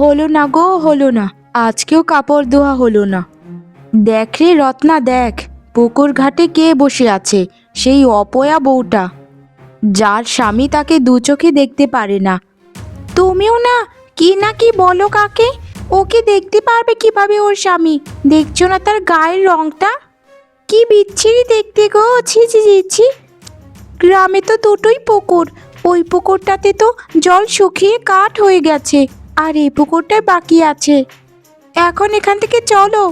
হলো না গো, হলো না। আজকেও কাপড় ধোয়া হলো না। দেখ রে রত্না, দেখ পুকুর ঘাটে কে বসে আছে, সেই অপয়া বউটা, যার স্বামী তাকে দু চোখে দেখতে পারে না। তুমিও না, কি না কি বলো কাকে? ওকে দেখতে পারবে কিভাবে ওর স্বামী? দেখছো না তার গায়ের রংটা? কি বিচ্ছিরি দেখতে গো, ছি ছি ছি ছি। গ্রামে তো দুটোই পুকুর, ওই পুকুরটাতে তো জল শুকিয়ে কাঠ হয়ে গেছে, আর এই পুকুরটাই বাকি আছে। এখন এখান থেকে চলো।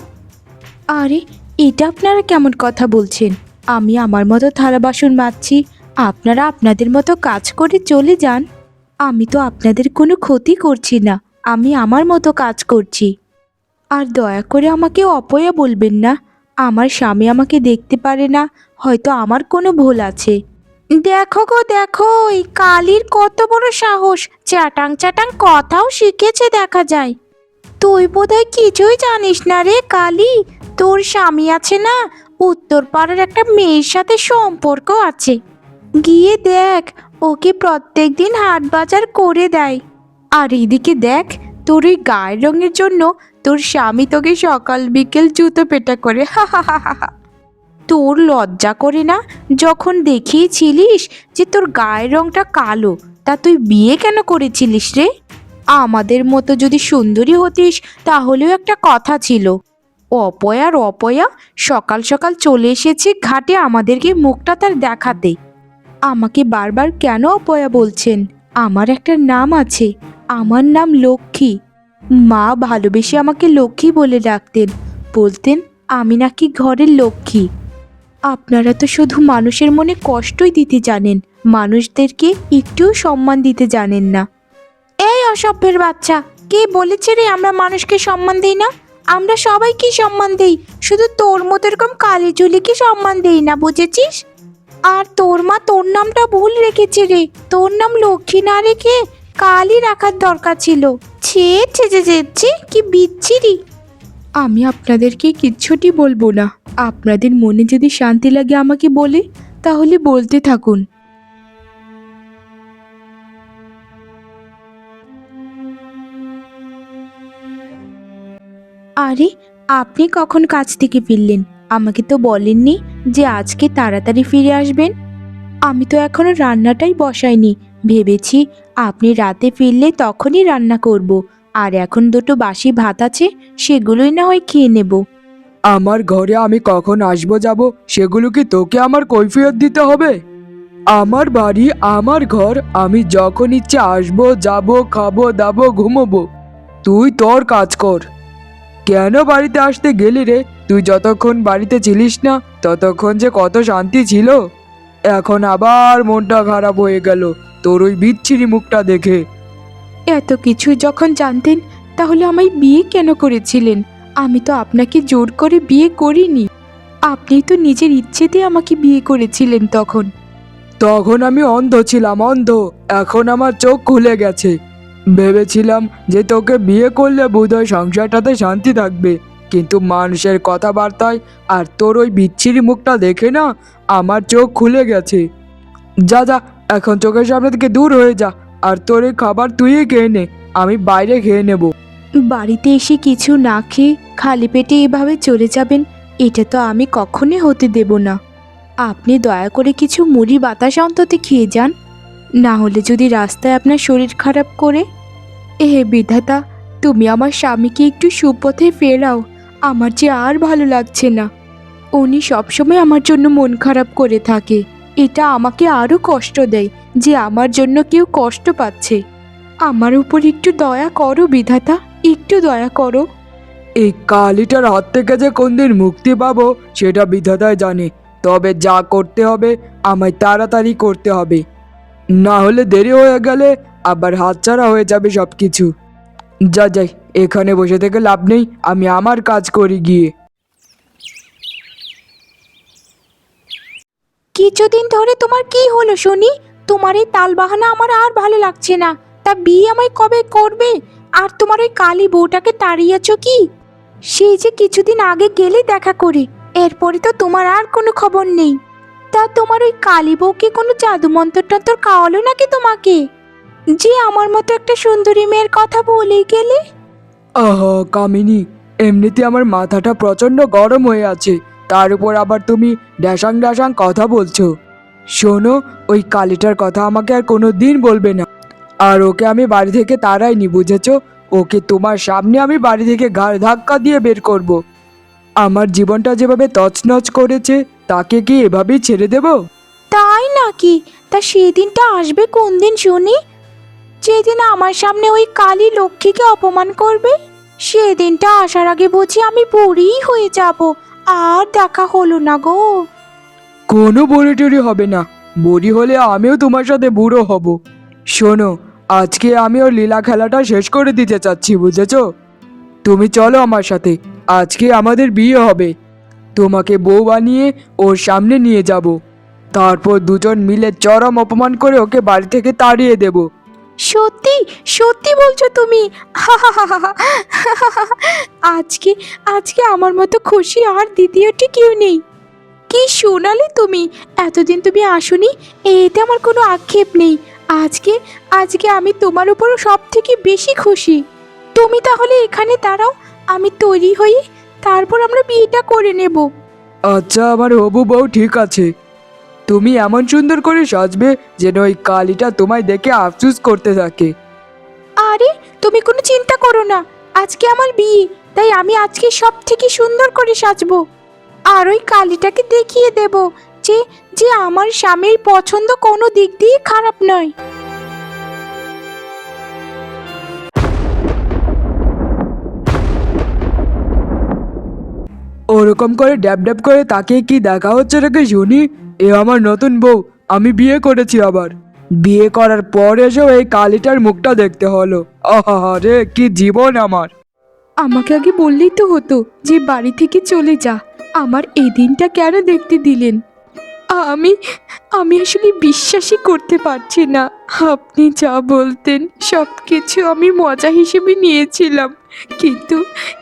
আরে, এটা আপনারা কেমন কথা বলছেন? আমি আমার মতো থালা বাসন মাজছি, আপনারা আপনাদের মতো কাজ করে চলে যান। আমি তো আপনাদের কোনো ক্ষতি করছি না, আমি আমার মতো কাজ করছি। আর দয়া করে আমাকে অপয়া বলবেন না। আমার স্বামী আমাকে দেখতে পারে না, হয়তো আমার কোনো ভুল আছে। দেখো গো দেখো, এই কালির কত বড় সাহস, চ্যাটাং চ্যাটাং কথাও শিখেছে দেখা যায়। তুই বোধহয় কিছুই জানিস না রে কালি, তোর স্বামী আছে না, উত্তর পাড়ার একটা মেয়ের সাথে সম্পর্ক আছে। গিয়ে দেখ, ওকে প্রত্যেক দিন হাট বাজার করে দেয়। আর এদিকে দেখ, তোর ওই গায়ের রঙের জন্য তোর স্বামী তোকে সকাল বিকেল জুতো পেটা করে। হা হা হা হা হা। তোর লজ্জা করে না? যখন দেখিয়েছিলিস যে তোর গায়ের রংটা কালো, তা তুই বিয়ে কেন করেছিলিস রে? আমাদের মতো যদি সুন্দরী হতিস তাহলেও একটা কথা ছিল। অপয়ার অপয়া সকাল সকাল চলে এসেছে ঘাটে আমাদেরকে মুখটা তার দেখাতে। আমাকে বারবার কেন অপয়া বলছেন? আমার একটা নাম আছে, আমার নাম লক্ষ্মী। মা ভালোবেসে আমাকে লক্ষ্মী বলে ডাকতেন, বলতেন আমি নাকি ঘরের লক্ষ্মী। আপনারা তো শুধু মানুষের মনে কষ্টই দিতে জানেন, মানুষদেরকে একটুও সম্মান দিতে জানেন না। এই অসভ্যের বাচ্চা, কে বলেছে রে আমরা মানুষকে সম্মান দেই না? আমরা সবাইকে সম্মান দেই, শুধু তোর মতো এরকম কালি চুলিকে সম্মান দেই না, বুঝেছিস? আর তোর মা তোর নামটা ভুল রেখেছে রে, তোর নাম লক্ষ্মী না রেখে কালি রাখার দরকার ছিল। ছে ছে ছে ছে ছে, কি বিচ্ছিরি। আমি আপনাদেরকে কিচ্ছুটি বলবো না, আপনাদের মনে যদি শান্তি লাগে আমাকে বলে, তাহলে বলতে থাকুন। আরে, আপনি কখন কাজ থেকে ফিরলেন? আমাকে তো বলেননি যে আজকে তাড়াতাড়ি ফিরে আসবেন। আমি তো এখনো রান্নাটাই বসাইনি, ভেবেছি আপনি রাতে ফিরলে তখনই রান্না করব। আর এখন দুটো বাসি ভাত আছে, সেগুলোই না হয় খেয়ে নেব। আমার ঘরে আমি কখন আসবো যাব সেগুলো কি তোকে আমার কৈফিয়ত দিতে হবে? আমার বাড়ি, আমার ঘর, আমি যখন ইচ্ছে আসবো, যাব, খাবো দাবো, ঘুমোবো। তুই তোর কাজ কর। কেন বাড়িতে আসতে গেলি রে? তুই যতক্ষণ বাড়িতে ছিলিস না ততক্ষণ যে কত শান্তি ছিল, এখন আবার মনটা খারাপ হয়ে গেল তোর ওই বিচ্ছিরি মুখটা দেখে। এত কিছু যখন জানতেন, তাহলে আমায় বিয়ে কেন করেছিলেন? আমি তো আপনাকে জোর করে বিয়ে করিনি, আপনি তো নিজের ইচ্ছেতে আমাকে বিয়ে করেছিলেন তখন। তখন আমি অন্ধ ছিলাম, অন্ধ। এখন আমার চোখ খুলে গেছে। ভেবেছিলাম যে তোকে বিয়ে করলে বোধহয় সংসারটাতে শান্তি থাকবে, কিন্তু মানুষের কথাবার্তায় আর তোর ওই বিচ্ছিরি মুখটা দেখে না আমার চোখ খুলে গেছে। যা যা, এখন চোখের সামনে থেকে দূর হয়ে যা। আর তোর এই খাবার তুইই খেয়ে নে, আমি বাইরে খেয়ে নেব। বাড়িতে এসে কিছু না খেয়ে খালি পেটে এভাবে চলে যাবেন, এটা তো আমি কখনোই হতে দেব না। আপনি দয়া করে কিছু মুড়ি বাতাস অন্তত খেয়ে যান, না হলে যদি রাস্তায় আপনার শরীর খারাপ করে। হে বিধাতা, তুমি আমার স্বামীকে একটু সুপথে ফেরাও, আমার যে আর ভালো লাগছে না। উনি সবসময় আমার জন্য মন খারাপ করে থাকে, এটা আমাকে আরও কষ্ট দেয় যে আমার জন্য কেউ কষ্ট পাচ্ছে। আমার উপর একটু দয়া করো বিধাতা, একটু দয়া করো। এই কালিটার হাত থেকে যে কোনদিন মুক্তি পাবো সেটা বিধাতাই জানে। তবে যা করতে হবে আমায় তাড়াতাড়ি করতে হবে, না হলে দেরি হয়ে গেলে আবার হাতছাড়া হয়ে যাবে সব কিছু। যা যাই, এখানে বসে থেকে লাভ নেই, আমি আমার কাজ করি গিয়ে। কিছুদিন ধরে তোমার কি হলো শুনি? তোমার এই তালবাহানা আমার আর ভালো লাগছে না। তা বিয়ে আমায় কবে করবে? আর তোমার ওই কালী বউটাকে তাড়িয়েছ কি? সেই যে কিছুদিন আগে গেলে দেখা করে, এরপরে তো তোমার আর কোনো খবর নেই। তা তোমার ওই কালী বউকে কোনো জাদু মন্ত্র টন্ত্র খাওয়ালো নাকি তোমাকে, যে আমার মতো একটা সুন্দরী মেয়ের কথা বলেই গেলে? আহা কামিনী, এমনিতে আমার মাথাটা প্রচন্ড গরম হয়ে আছে, তার উপর আবার তুমি ড্যাসাং ড্যাসাং কথা বলছো। শোনো, ওই কালীটার কথা আমাকে আর কোনো দিন বলবে না। আর ওকে আমি বাড়ি থেকে তাড়াইনি, বুঝেছো? ওকে তোমার সামনে আমি বাড়ি থেকে ঘাড় ধাক্কা দিয়ে বের করব। আমার জীবনটা যেভাবে তছনছ করেছে, তাকে কি এভাবেই ছেড়ে দেব? তাই নাকি? তা সেদিনটা আসবে কোন দিন শুনি, যেদিন আমার সামনে ওই কালী লক্ষ্মীকে অপমান করবে? সেদিনটা আসার আগে বুঝি আমি বুড়িই হয়ে যাব, আর দেখা হলো না গো। কোনো বুড়ি টুড়ি হবে না, বুড়ি হলে আমিও তোমার সাথে বুড়ো হব। শোনো, আজকে আমি ওর লীলা খেলাটা শেষ করে দিতে চাচ্ছি, বুঝেছো? তুমি চলো আমার সাথে, আজকে আমাদের বিয়ে হবে। তোমাকে বউ বানিয়ে ওর সামনে নিয়ে যাব, তারপর দুজন মিলে চরম অপমান করে ওকে বাড়ি থেকে তাড়িয়ে দেব। সত্যি সত্যি বলছো তুমি? আজকে আজকে আমার মতো খুশি আর দ্বিতীয়টি কেউ নেই। কি শোনালে তুমি! এতদিন তুমি আসোনি, এতে আমার কোনো আক্ষেপ নেই। আজকে আজকে আমি তোমার উপর সব থেকে বেশি খুশি। তুমি তাহলে এখানে দাঁড়াও, আমি তৈরি হই, তারপর আমরা বিয়েটা করে নেব। আচ্ছা আমার হবু বউ, ঠিক আছে। তুমি এমন সুন্দর করে সাজবে যেন ওই কালীটা তোমায় দেখে আফসোস করতে থাকে। আরে তুমি কোনো চিন্তা করো না, আজকে আমার বিয়ে, তাই আমি আজকে সব থেকে সুন্দর করে সাজবো। আর ওই কালীটাকে দেখিয়ে দেব যে যে আমার স্বামীর পছন্দ কোনো দিক দিয়ে খারাপ নয়। ওরকম করে ড্যাব ড্যাব করে তাকে কি দেখা হচ্ছে নাকি শুনি? এ আমার নতুন বউ, আমি বিয়ে করেছি আবার। বিয়ে করার পর এসেও এই কালীটার মুখটা দেখতে হলো। আহা রে, কি জীবন আমার! আমাকে আগে বললেই তো হতো যে বাড়ি থেকে চলে যা, আমার এই দিনটা কেন দেখতে দিলেন? আমি আমি আসলে বিশ্বাসই করতে পারছি না। আপনি যা বলতেন সব কিছু আমি মজা হিসেবে নিয়েছিলাম, কিন্তু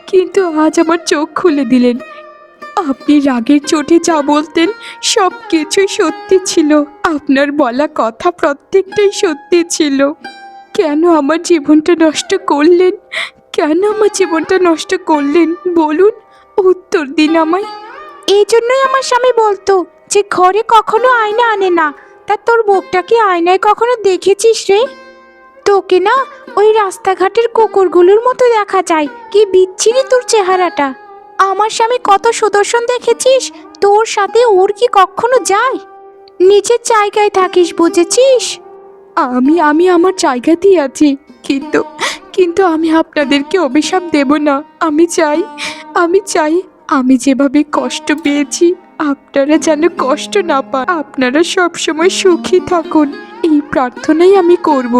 কিন্তু আজ আমার চোখ খুলে দিলেন। আপনি রাগের চোটে যা বলতেন সব কিছুই সত্যি ছিল, আপনার বলা কথা প্রত্যেকটাই সত্যি ছিল। কেন আমার জীবনটা নষ্ট করলেন? কেন আমার জীবনটা নষ্ট করলেন বলুন, উত্তর দিন আমায়। এই জন্যই আমার স্বামী বলতো যে ঘরে কখনো আয়না আনে না। তা তোর মুখটা কি আয়নায় কখনো দেখেছিস রে? তোকে না ওই রাস্তাঘাটের কুকুরগুলোর মতো দেখা যায়, কি বিচ্ছিরি তোর চেহারাটা। আমার স্বামী কত সুদর্শন দেখেছিস, তোর সাথে ওর কি কখনো যায়? নিজের জায়গায় থাকিস, বুঝেছিস? আমি আমি আমার জায়গাতেই আছি, কিন্তু কিন্তু আমি আপনাদেরকে অভিশাপ দেব না। আমি চাই আমি চাই আমি যেভাবে কষ্ট পেয়েছি আপনারা যেন কষ্ট না পান, আপনারা সবসময় সুখী থাকুন, এই প্রার্থনাই আমি করব।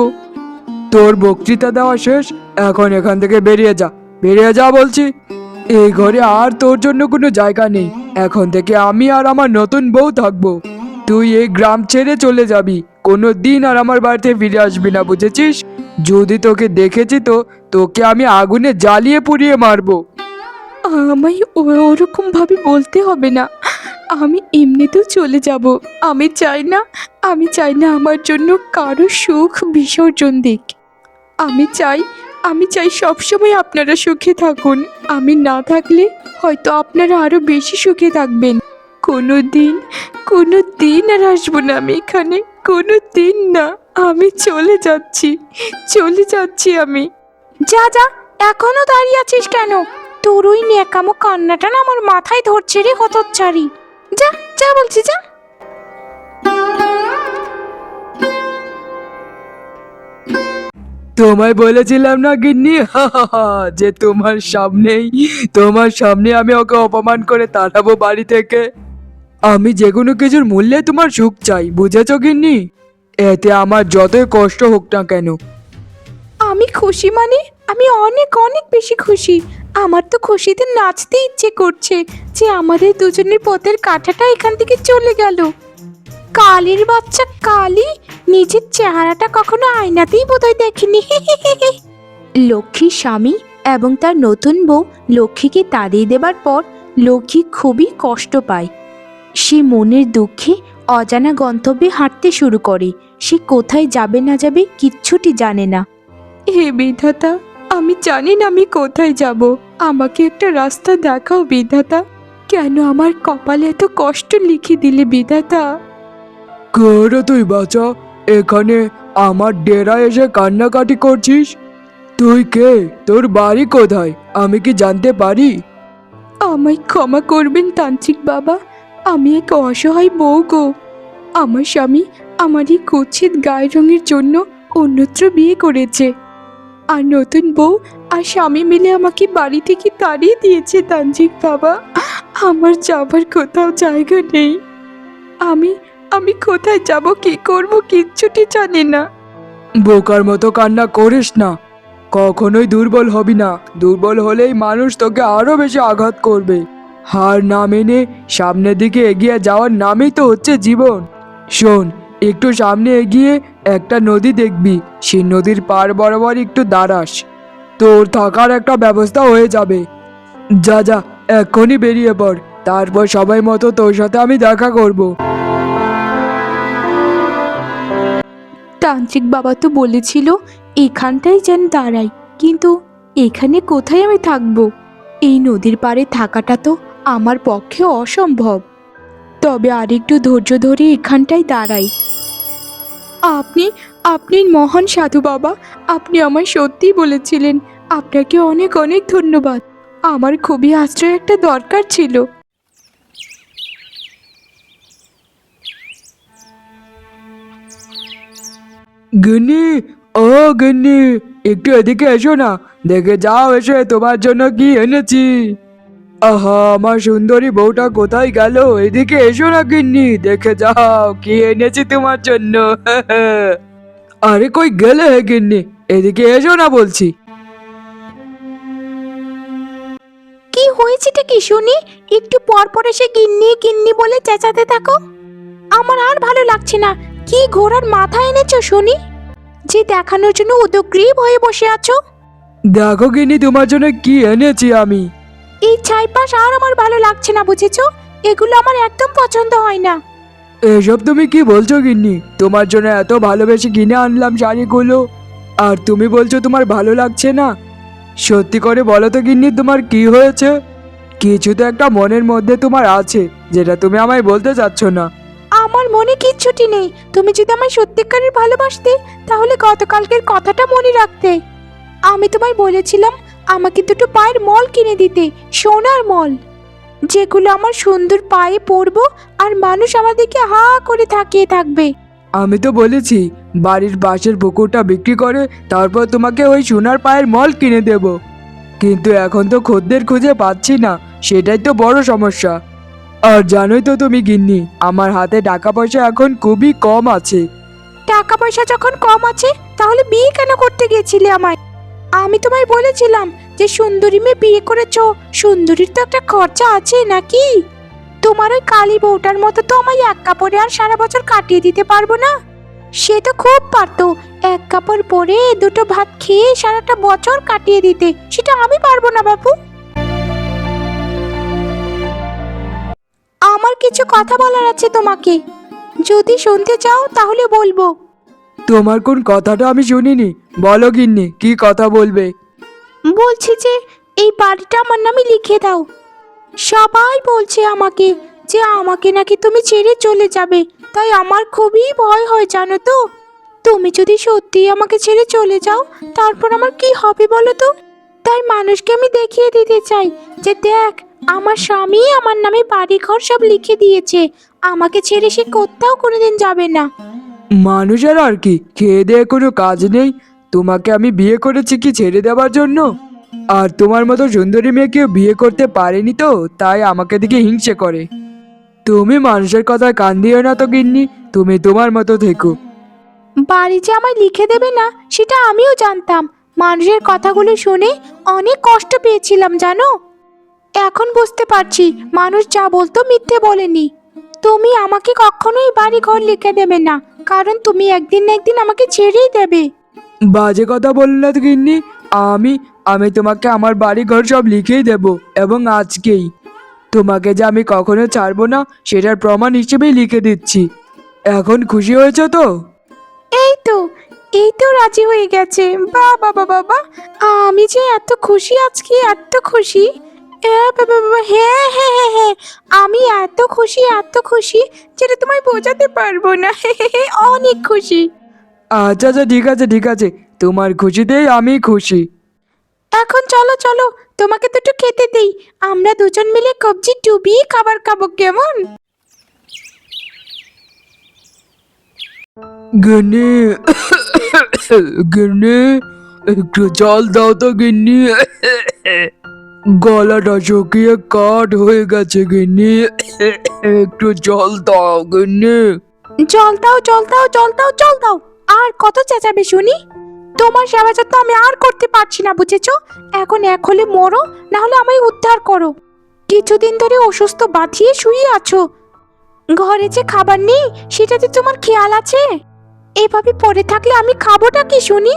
তোর বক্তৃতা দেওয়া শেষ, এখন এখান থেকে বেরিয়ে যা, বেরিয়ে যা বলছি। এই ঘরে আর তোর জন্য কোনো জায়গা নেই। এখন থেকে আমি আর আমার নতুন বউ থাকবো। তুই এই গ্রাম ছেড়ে চলে যাবি, কোনো দিন আর আমার বাড়িতে ফিরে আসবি না, বুঝেছিস? যদি তোকে দেখেছি তো তোকে আমি আগুনে জ্বালিয়ে পুড়িয়ে মারবো। আমায় ওরকম ভাবে বলতে হবে না, আমি এমনিতেও চলে যাব। আমি চাই না আমার জন্য কারো সুখ বিসর্জন দিক। আমি চাই সবসময় আপনারা সুখে থাকুন। আমি না থাকলে হয়তো আপনারা আরো বেশি সুখে থাকবেন। কোনো দিন আর আসবো না আমি এখানে, কোনো দিন না। আমি চলে যাচ্ছি আমি। যা যা, এখনো দাঁড়িয়ে আছিস কেন? তোর ওই ন্যাকামো কান্নাটা না আমার মাথায় ধরছে রে হতচ্ছাড়ি। যা যা বলছি, যা। তোমায় বলেছিলাম না গিন্নি, যে তোমার সামনে আমি ওকে অপমান করে তাড়াবো বাড়ি থেকে। আমি যে কোনো কিছুর মূল্যে তোমার সুখ চাই, বুঝেছো গিন্নি? এতে আমার যতই কষ্ট হোক না কেন। আমি খুশি মানে আমি অনেক অনেক বেশি খুশি। আমার তো খুশিতে নাচতে ইচ্ছে করছে যে আমাদের দুজনের পথের কাঁটাটা এখান থেকে চলে গেল। কালির বাচ্চা কালি নিজের চেহারাটা কখনো আয়নাতেই বোধহয় দেখেনি। লক্ষ্মীর স্বামী এবং তার নতুন বউ লক্ষ্মীকে তাড়িয়ে দেবার পর লক্ষ্মী খুবই কষ্ট পায়। সে মনের দুঃখে অজানা গন্তব্যে হাঁটতে শুরু করে। সে কোথায় যাবে না যাবে কিচ্ছুটি জানে না। হে বিধাতা, আমি জানি না আমি কোথায় যাব। আমাকে একটা রাস্তা দেখাও বিধাতা। কেন আমার কপালে এত কষ্ট লিখে দিলে বিধাতা? কে রে তুই বাচ্চা? এখানে আমার ডেরা এসে কান্নাকাটি করছিস? তুই কে? তোর বাড়ি কোথায়? আমি কি জানতে পারি? আমায় ক্ষমা করবেন তান্ত্রিক বাবা, আমি এক অসহায় বউ গো। আমার স্বামী আমার এই কুৎসিত গায়ের রঙের জন্য অন্যত্র বিয়ে করেছে, আর নতুন বউ আর স্বামী মিলে আমাকে বাড়ি থেকে তাড়িয়ে দিয়েছে তান্ত্রিক বাবা। আমার যাবার কোথাও জায়গা নেই। আমি আমি কোথায় যাব, কি করব কিচ্ছুটি জানি না। বোকার মতো কান্না করিস না। কখনোই দুর্বল হবি না। দুর্বল হলেই মানুষ তোকে আরো বেশি আঘাত করবে। হার না মেনে সামনের দিকে এগিয়ে যাওয়ার নামই তো হচ্ছে জীবন। শোন, একটু সামনে এগিয়ে একটা নদী দেখবি। সেই নদীর পার বরাবর একটু দাঁড়াস, তোর থাকার একটা ব্যবস্থা হয়ে যাবে। যা যা, এক্ষুনি বেরিয়ে পড়। তারপর সবাই মতো তোর সাথে আমি দেখা করব। তান্ত্রিক বাবা তো বলেছিল এখানটাই যেন দাঁড়াই, কিন্তু এখানে কোথায় আমি থাকবো? এই নদীর পাড়ে থাকাটা তো আমার পক্ষে অসম্ভব। তবে আরেকটু ধৈর্য ধরে এখানটাই দাঁড়াই। আপনি আপনি মহান সাধু বাবা, আপনি আমায় সত্যিই বলেছিলেন। আপনাকে অনেক অনেক ধন্যবাদ। আমার খুবই আশ্রয় একটা দরকার ছিল। গিন্নি, ও গিন্নি, একটু এদিকে এসো না। দেখে যাও এসে তোমার জন্য কি এনেছি। আহা, আমার সুন্দরী বউটা কোথায় গেল? এদিকে এসো না গিন্নি, দেখে যাও কি এনেছি তোমার জন্য। আরে কই গেলে হে গিন্নি? এদিকে এসো না বলছি। কি হয়েছেটা কি শুনি? একটু পর পর এসে গিন্নি গিন্নি বলে চেঁচাতে থাকো। আমার আর ভালো লাগছে না। কি ঘোড়ার মাথা এনেছো শুনি, যে দেখানোর জন্য উদগ্রীব হয়ে বসে আছো? দেখো গিন্নি, তোমার জন্য কি এনেছি আমি। এই ছাইপাশ আর আমার ভালো লাগছে না, বুঝেছো? এগুলো আমার একদম পছন্দ হয় না। এসব তুমি কি বলছো গিন্নি? তোমার জন্য এত ভালোবেসে কিনে আনলাম শাড়িগুলো, আর তুমি বলছো তোমার ভালো লাগছে না? সত্যি করে বলো তো গিন্নি, তোমার কি হয়েছে? কিছু তো একটা মনের মধ্যে তোমার আছে, যেটা তুমি আমায় বলতে চাচ্ছ না। আমার মনে কিচ্ছুটি নেই। তুমি যদি আমায় সত্যিকারের ভালোবাসতে, তাহলে গতকালকের কথাটা মনে রাখতে। আমি তোমায় বলেছিলাম আমাকে দুটো পায়ের মল কিনে দিতে, সোনার মল, যেগুলো আমার সুন্দর পায়ে পরবো আর মানুষ আমার দিকে হা করে তাকিয়ে থাকবে। আমি তো বলেছি বাড়ির পাশের পুকুরটা বিক্রি করে তারপর তোমাকে ওই সোনার পায়ের মল কিনে দেব, কিন্তু এখন তো খদ্দের খুঁজে পাচ্ছি না, সেটাই তো বড় সমস্যা। আর জানোই তো তুমি গিন্নি, আমার হাতে টাকা পয়সা এখন খুবই কম আছে। টাকা পয়সা যখন কম আছে, তাহলে বিয়ে কেন করতে গেছিলে আমায়? আমি তোমায় বলেছিলাম যে সুন্দরী মেয়ে বিয়ে করেছো, সুন্দরীর তো একটা খরচা আছে নাকি? তোমার ওই কালী বউটার মতো তো আমায় এক কাপড়ে আর সারা বছর কাটিয়ে দিতে পারবো না। সে তো খুব পারতো এক কাপড় পরে দুটো ভাত খেয়ে সারাটা বছর কাটিয়ে দিতে, সেটা আমি পারবো না বাবু। আমার কিছু কথা বলার আছে তোমাকে, যদি শুনতে চাও তাহলে বলবো। তোমার কোন কথাটা আমি শুনিনি, বলো গিন্নি কি কথা বলবে। বলছি যে এই বাড়িটা আমার নামে লিখে দাও। সবাই বলছে আমাকে যে আমাকে নাকি তুমি ছেড়ে চলে যাবে, তাই আমার খুবই ভয় হয় জানো তো। তুমি যদি সত্যি আমাকে ছেড়ে চলে যাও, তারপর আমার কি হবে বলো তো? তাই মানুষকে আমি দেখিয়ে দিতে চাই যে দেখ, আমার স্বামী আমার নামে বাড়ি ঘর সব লিখে দিয়েছে, আমাকে ছেড়ে সে কোথাও কোনোদিন যাবে না। মানুষের আর কি, খেয়ে দেয়ে কোনো কাজ নেই। তোমাকে আমি বিয়ে করেছি কি ছেড়ে দেওয়ার জন্য? আর তোমার মতো সুন্দরী মেয়েকে বিয়ে করতে পারেনি তো, তাই আমাকে দেখে হিংসে করে। তুমি মানুষের কথায় কান দিও না তো গিন্নি, তুমি তোমার মতো থেকো। বাড়ি যে আমায় লিখে দেবে না সেটা আমিও জানতাম। মানুষের কথাগুলো শুনে অনেক কষ্ট পেয়েছিলাম জানো। এখন বুঝতে পারছি মানুষ যা বলতো মিথ্যে বলেনি। তুমি আমাকে কখনোই বাড়ি ঘর লিখে দেবে না, কারণ তুমি একদিন না একদিন আমাকে ছেড়েই দেবে। বাজে কথা বললে না তো গিন্নি। আমি আমি তোমাকে আমার বাড়ি ঘর সব লিখেই দেব, এবং আজকেই। তোমাকে যে আমি কখনো ছাড়বো না সেটার প্রমাণ হিসেবেই লিখে দিচ্ছি। এখন খুশি হয়েছো তো? এই তো, এই তো রাজি হয়ে গেছে। বাবা বাবা বাবা, আমি যে এত খুশি আজকে, এত খুশি। বাবা বাবা, হ্যাঁ হ্যাঁ হ্যাঁ হ্যাঁ, আমি এত খুশি যেটা তোমায় বোঝাতে পারবো না। অনেক খুশি। আচ্ছা আচ্ছা, ঠিক আছে ঠিক আছে, তোমার খুশিতেই আমি খুশি। এখন চলো চলো, তোমাকে দুটো খেতে দেই। আমরা দুজন মিলে কবজি ডুবিয়ে খাবার খাবো, কেমন? গিন্নি, গিন্নি, একটু জল দাও তো গিন্নি। গলাটা শুকিয়ে কাঠ হয়ে গেছে গিন্নি, একটু জল দাও গিন্নি। জল দাও জল দাও জল দাও জল দাও। আর কত চেঁচাবে শুনি? তোমার সেবা যত্ন আমি আর করতে পারছি না, বুঝেছো? এখন এক হলে মরো, না হলে আমায় উদ্ধার করো। কিছুদিন ধরে অসুস্থ বাঁধিয়ে শুয়ে আছো। ঘরে যে খাবার নেই সেটাতে তোমার খেয়াল আছে? এভাবে পড়ে থাকলে আমি খাবোটা কি শুনি?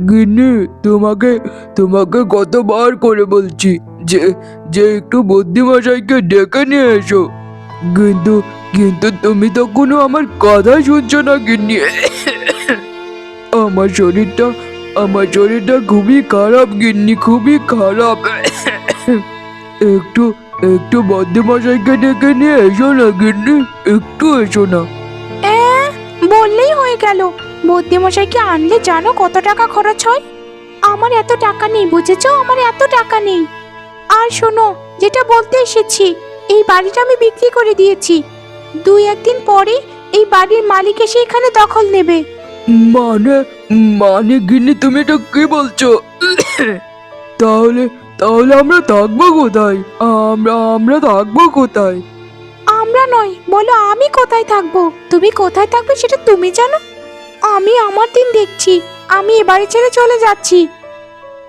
গিন্নি, তোমাকে তোমাকে কতবার করে বলছি যে যে একটু বুদ্ধিমশাইকে ডেকে নিয়ে এসো, কিন্তু কিন্তু তুমি তো কোনো আমার কথাই শুনছো না গিন্নি। আমার শরীরটা আমার শরীরটা খুবই খারাপ গিন্নি, খুবই খারাপ। একটু একটু বুদ্ধিমশাইকে ডেকে নিয়ে এসো না গিন্নি, একটু এসো না। বললেই হয়ে গেল। বুদ্ধিমশাইকে আনলে জানো কত টাকা খরচ হয়? আমার এত টাকা নেই, বুঝেছো? আমার এত টাকা নেই। আর শোনো, যেটা বলতে এসেছি, এই বাড়িটা আমি বিক্রি করে দিয়েছি। 2-1 দিন পরে এই বাড়ির মালিক এসে এখানে দখল নেবে। মানে মানে গিন্নি, তুমি এটা কি বলছো? তাহলে তাহলে আমরা থাকবো কোথায়? আমরা থাকবো কোথায়? আমরা নয়, বলো আমি কোথায় থাকবো? তুমি কোথায় থাকবে সেটা তুমি জানো। আমি আমার দিন দেখছি। আমি এ বাড়ি ছেড়ে চলে যাচ্ছি।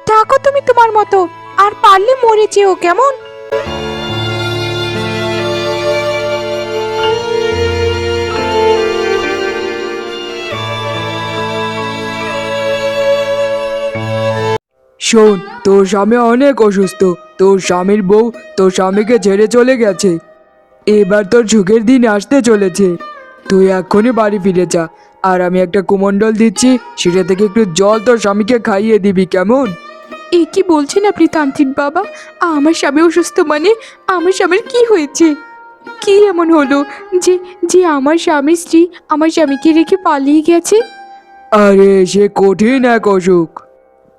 থাকো তুমি তোমার মতো, আর পারলে মরে যেও, কেমন? শোন, তোর স্বামী অনেক অসুস্থ। তোর স্বামীর বউ তোর স্বামীকে ছেড়ে চলে গেছে। এবার তোর সুখের দিন আসতে চলেছে। তুই এক্ষুনি বাড়ি ফিরে যা, আর আমি একটা কুমন্ডল দিচ্ছি, সেটা থেকে একটু জল তোর স্বামীকে খাইয়ে দিবি, কেমন? এ কি বলছেন আপনি তান্ত্রিক বাবা? আমার স্বামী অসুস্থ মানে? আমার স্বামীর কি হয়েছে? কি এমন হলো যে যে আমার স্বামী স্ত্রী আমার স্বামীকে রেখে পালিয়ে গেছে? আরে সে কঠিন এক অসুখ,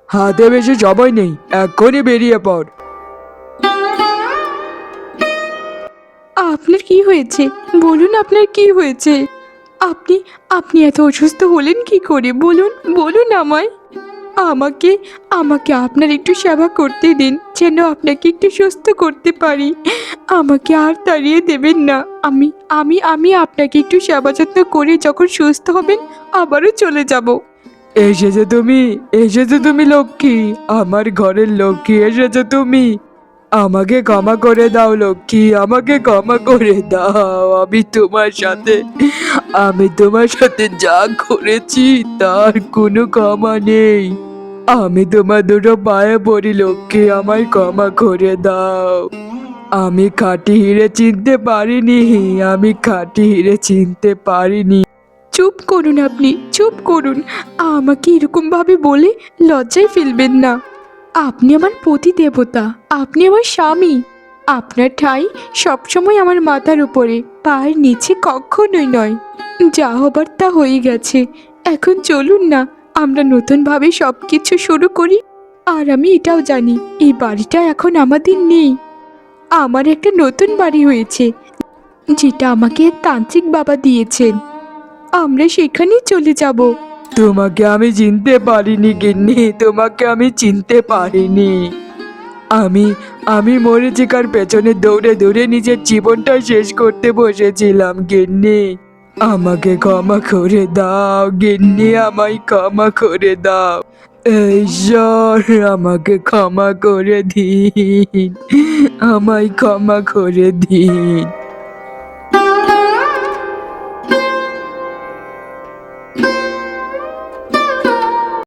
হাতে বেশি সময় নেই, এক্ষুনি বেরিয়ে পড়। আপনার কি হয়েছে? বলুন, আপনার কি হয়েছে? আপনি আপনি এত অসুস্থ হলেন কি করে? বলুন বলুন আমায়। আমাকে আমাকে আপনার একটু সেবা করতে দিন, যেন আপনাকে একটু সুস্থ করতে পারি। আমাকে আর তাড়িয়ে দেবেন না। আমি আমি আমি আপনাকে একটু সেবা যত্ন করে যখন সুস্থ হবেন আবারও চলে যাব। এসেছো তুমি লক্ষ্মী, আমার ঘরের লক্ষ্মী, এসেছো তুমি। আমাকে ক্ষমা করে দাও লক্ষ্মী, আমাকে ক্ষমা করে দাও। আমি তোমার সাথে যা করেছি তার কোনো ক্ষমা নেই। আমি তোমার দুটো পায়ে পড়ি লক্ষ্মী, আমায় ক্ষমা করে দাও। আমি খাঁটি হিরে চিনতে পারিনি, আমি খাঁটি হিরে চিনতে পারিনি। চুপ করুন, আপনি চুপ করুন। আমাকে এরকম ভাবে বলে লজ্জায় ফেলবেন না। আপনি আমার পতি দেবতা, আপনি আমার স্বামী। আপনার ঠাঁই সবসময় আমার মাথার উপরে, পায়ের নিচে কখনোই নয়। যা হবার তা হয়ে গেছে। এখন চলুন না, আমরা নতুনভাবে সব কিছু শুরু করি। আর আমি এটাও জানি, এই বাড়িটা এখন আমাদের নেই। আমার একটা নতুন বাড়ি হয়েছে, যেটা আমাকে এক তান্ত্রিক বাবা দিয়েছেন। আমরা সেখানেই চলে যাব। তোমাকে আমি চিনতে পারিনি গিন্নি, তোমাকে আমি চিনতে পারিনি। আমি আমি মরীচিকার পেছনে দৌড়ে দৌড়ে নিজের জীবনটা শেষ করতে বসেছিলাম গিন্নি। আমাকে ক্ষমা করে দাও গিন্নি, আমায় ক্ষমা করে দাও। ঈশ্বর, আমাকে ক্ষমা করে দিন, আমায় ক্ষমা করে দিন।